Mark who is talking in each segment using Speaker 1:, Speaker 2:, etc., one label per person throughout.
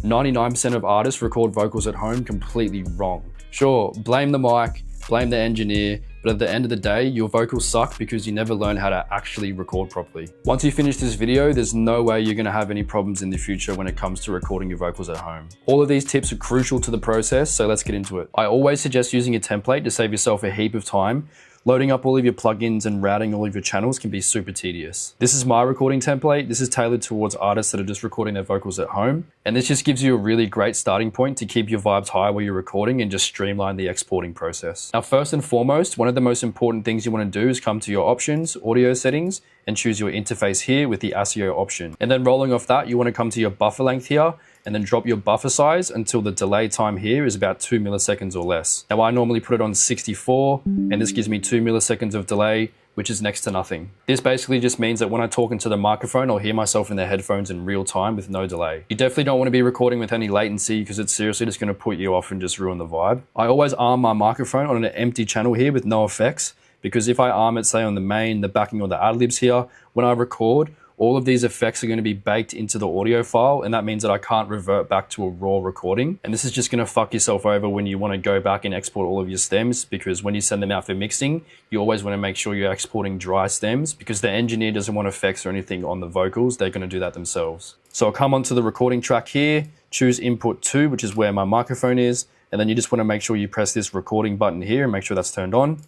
Speaker 1: 99% of artists record vocals at home completely wrong. Sure, blame the mic, blame the engineer, but at the end of the day, your vocals suck because you never learn how to actually record properly. Once you finish this video, there's no way you're gonna have any problems in the future when it comes to recording your vocals at home. All of these tips are crucial to the process, so let's get into it. I always suggest using a template to save yourself a heap of time. Loading up all of your plugins and routing all of your channels can be super tedious. This is my recording template. This is tailored towards artists that are just recording their vocals at home. And this just gives you a really great starting point to keep your vibes high while you're recording and just streamline the exporting process. Now, first and foremost, one of the most important things you want to do is come to your options, audio settings, and choose your interface here with the ASIO option. And then rolling off that, you want to come to your buffer length here and then drop your buffer size until the delay time here is about 2 milliseconds or less. Now I normally put it on 64 and this gives me 2 milliseconds of delay, which is next to nothing. This basically just means that when I talk into the microphone, I'll hear myself in the headphones in real time with no delay. You definitely don't want to be recording with any latency because it's seriously just going to put you off and just ruin the vibe. I always arm my microphone on an empty channel here with no effects, because if I arm it, say on the main, the backing or the ad-libs here, when I record, all of these effects are going to be baked into the audio file, and that means that I can't revert back to a raw recording. And this is just going to fuck yourself over when you want to go back and export all of your stems, because when you send them out for mixing, you always want to make sure you're exporting dry stems, because the engineer doesn't want effects or anything on the vocals. They're going to do that themselves. So I'll come onto the recording track here, choose input 2, which is where my microphone is, and then you just want to make sure you press this recording button here and make sure that's turned on.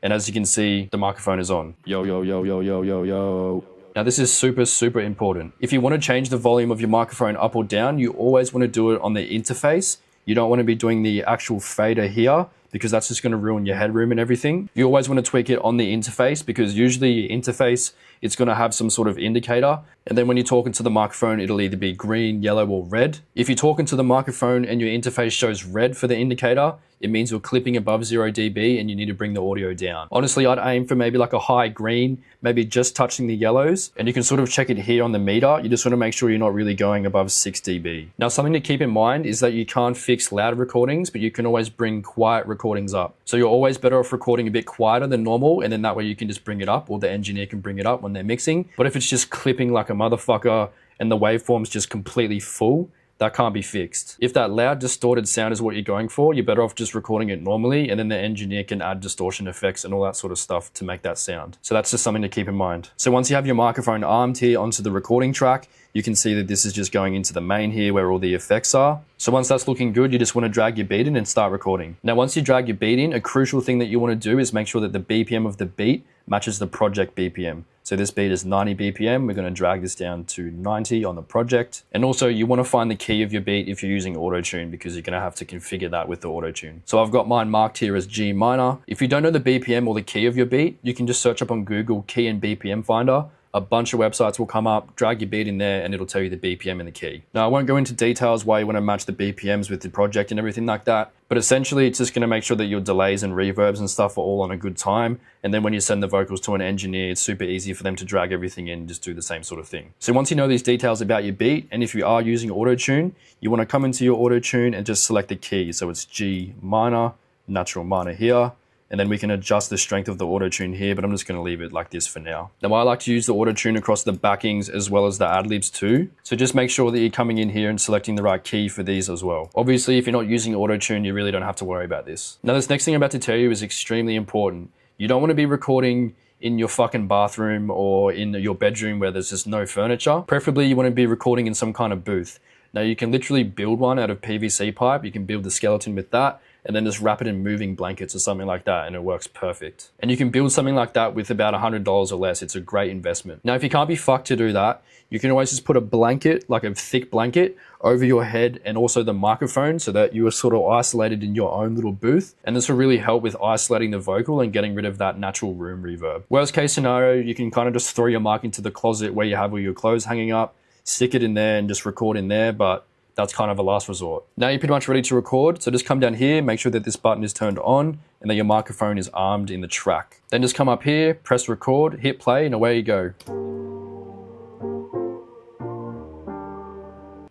Speaker 1: And as you can see, the microphone is on. Yo, yo, yo, yo, yo, yo, yo. Now this is super important. If you want to change the volume of your microphone up or down, you always want to do it on the interface. You don't want to be doing the actual fader here, because that's just going to ruin your headroom and everything. You always want to tweak it on the interface, because usually your interface, it's going to have some sort of indicator. And then when you're talking to the microphone, it'll either be green, yellow, or red. If you're talking to the microphone and your interface shows red for the indicator, it means you're clipping above 0 dB and you need to bring the audio down. Honestly, I'd aim for maybe like a high green, maybe just touching the yellows, and you can sort of check it here on the meter. You just want to make sure you're not really going above 6 dB. Now, something to keep in mind is that you can't fix loud recordings, but you can always bring quiet recordings up. So you're always better off recording a bit quieter than normal, and then that way you can just bring it up, or the engineer can bring it up when they're mixing. But if it's just clipping like a motherfucker and the waveform's just completely full, that can't be fixed. If that loud distorted sound is what you're going for, you're better off just recording it normally, and then the engineer can add distortion effects and all that sort of stuff to make that sound. So that's just something to keep in mind. So once you have your microphone armed here onto the recording track, you can see that this is just going into the main here where all the effects are. So once that's looking good, you just want to drag your beat in and start recording. Now, once you drag your beat in, a crucial thing that you want to do is make sure that the BPM of the beat matches the project BPM. So this beat is 90 BPM. We're going to drag this down to 90 on the project. And also you want to find the key of your beat if you're using auto-tune, because you're going to have to configure that with the auto-tune. So I've got mine marked here as G minor. If you don't know the BPM or the key of your beat, you can just search up on Google key and BPM finder. A bunch of websites will come up, drag your beat in there, and it'll tell you the BPM and the key. Now, I won't go into details why you want to match the BPMs with the project and everything like that, but essentially it's just going to make sure that your delays and reverbs and stuff are all on a good time. And then when you send the vocals to an engineer, it's super easy for them to drag everything in and just do the same sort of thing. So once you know these details about your beat, and if you are using auto-tune, you want to come into your auto-tune and just select the key. So it's G minor, natural minor here. And then we can adjust the strength of the auto-tune here, but I'm just going to leave it like this for now. Now, I like to use the auto-tune across the backings as well as the ad-libs too. So just make sure that you're coming in here and selecting the right key for these as well. Obviously, if you're not using auto-tune, you really don't have to worry about this. Now, this next thing I'm about to tell you is extremely important. You don't want to be recording in your fucking bathroom or in your bedroom where there's just no furniture. Preferably, you want to be recording in some kind of booth. Now, you can literally build one out of PVC pipe. You can build the skeleton with that, and then just wrap it in moving blankets or something like that, and it works perfect. And you can build something like that with about $100 or less. It's a great investment. Now, if you can't be fucked to do that, you can always just put a blanket, like a thick blanket, over your head and also the microphone, so that you are sort of isolated in your own little booth. And this will really help with isolating the vocal and getting rid of that natural room reverb. Worst case scenario, you can kind of just throw your mic into the closet where you have all your clothes hanging up, stick it in there and just record in there, but that's kind of a last resort. Now you're pretty much ready to record, so just come down here, make sure that this button is turned on and that your microphone is armed in the track. Then just come up here, press record, hit play, and away you go.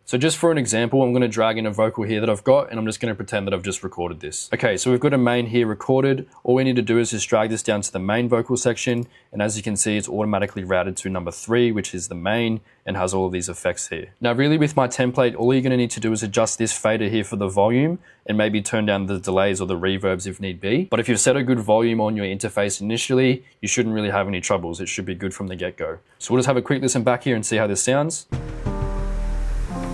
Speaker 1: So just for an example, I'm going to drag in a vocal here that I've got, and I'm just going to pretend that I've just recorded this. Okay, so we've got a main here recorded. All we need to do is just drag this down to the main vocal section. And as you can see, it's automatically routed to number 3, which is the main, and has all of these effects here. Now, really with my template, all you're going to need to do is adjust this fader here for the volume and maybe turn down the delays or the reverbs if need be. But if you've set a good volume on your interface initially, you shouldn't really have any troubles. It should be good from the get-go. So we'll just have a quick listen back here and see how this sounds.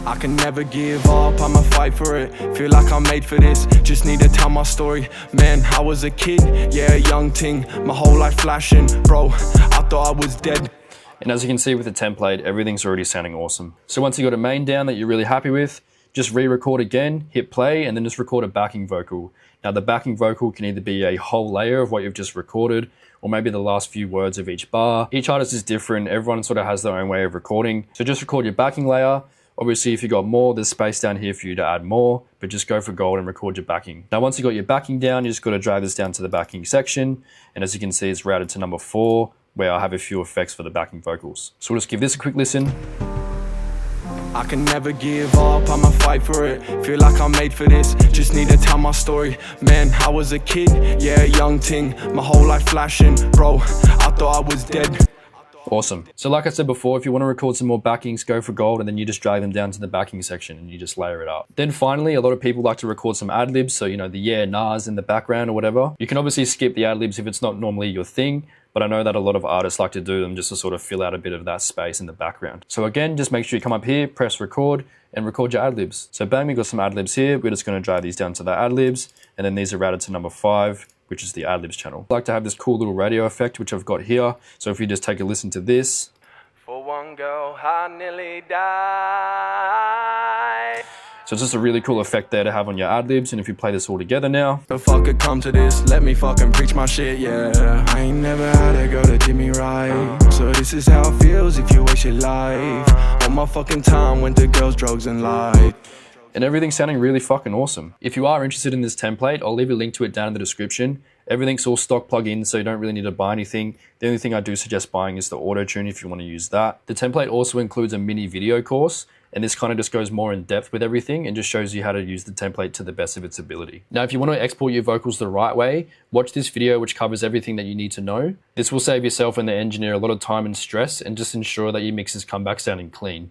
Speaker 2: I can never give up, I'ma fight for it. Feel like I'm made for this, just need to tell my story. Man, I was a kid, yeah, a young ting. My whole life flashing, bro, I thought I was dead.
Speaker 1: And as you can see with the template, everything's already sounding awesome. So once you got a main down that you're really happy with, just re-record again, hit play, and then just record a backing vocal. Now the backing vocal can either be a whole layer of what you've just recorded, or maybe the last few words of each bar. Each artist is different, everyone sort of has their own way of recording. So just record your backing layer. Obviously, if you got more, there's space down here for you to add more, but just go for gold and record your backing. Now, once you got your backing down, you just got to drag this down to the backing section. And as you can see, it's routed to number 4, where I have a few effects for the backing vocals. So we'll just give this a quick listen.
Speaker 2: I can never give up, I'ma fight for it. Feel like I'm made for this, just need to tell my story. Man, I was a kid, yeah, a young ting. My whole life flashing, bro, I thought I was dead.
Speaker 1: Awesome. So like I said before, if you want to record some more backings, go for gold, and then you just drag them down to the backing section and you just layer it up. Then finally, a lot of people like to record some ad-libs. So, you know, the yeah, nahs in the background or whatever. You can obviously skip the ad-libs if it's not normally your thing, but I know that a lot of artists like to do them just to sort of fill out a bit of that space in the background. So again, just make sure you come up here, press record, and record your ad-libs. So bang, we've got some ad-libs here. We're just going to drag these down to the ad-libs, and then these are routed to number 5, which is the ad-libs channel. I like to have this cool little radio effect, which I've got here. So if you just take a listen to this.
Speaker 2: For one girl, I nearly died.
Speaker 1: So it's just a really cool effect there to have on your ad-libs. And if you play this all together now.
Speaker 2: The fuck could come to this, let me fucking preach my shit, yeah. I ain't never had a girl that did me right. So this is how it feels if you waste your life. All my fucking time went to girls, drugs, and light.
Speaker 1: And everything's sounding really fucking awesome. If you are interested in this template, I'll leave a link to it down in the description. Everything's all stock plugins, so you don't really need to buy anything. The only thing I do suggest buying is the auto-tune if you want to use that. The template also includes a mini video course, and this kind of just goes more in depth with everything and just shows you how to use the template to the best of its ability. Now, if you want to export your vocals the right way, watch this video which covers everything that you need to know. This will save yourself and the engineer a lot of time and stress and just ensure that your mixes come back sounding clean.